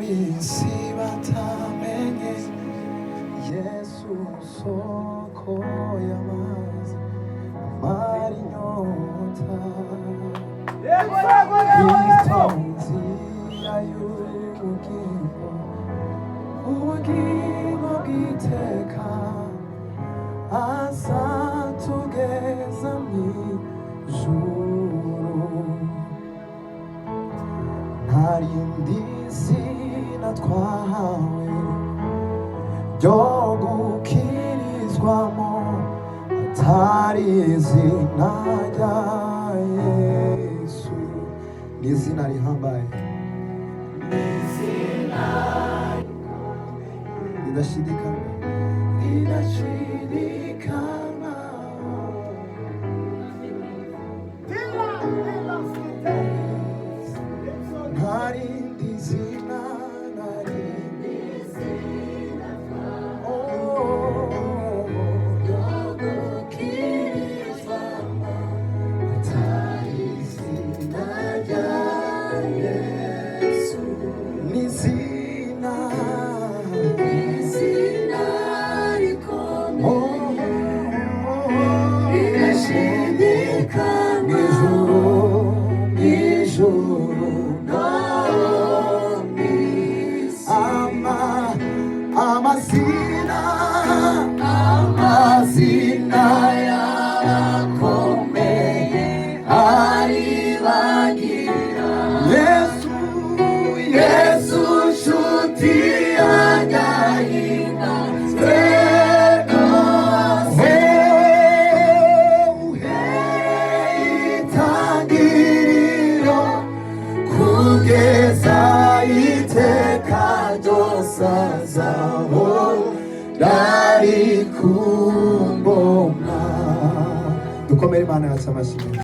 ab'isi batamenye Yesu soko y'amazi amara inyota Kristo nzira y'ubugingo ubugingo bw'iteka azatugeza mw'ijuru nta rindi zina twahawe ryo gukirizwamo atari izina rya Yesu. Ni izina rihambaye, ridashidikana nta rindi zina amazina y'abakomeye aribagira Yesu, Yesu nshuti y'agahinda twese itangiriro kugeza iteka ryose azaho dari ku ngoma. Dukomere Imana yacu amashyi.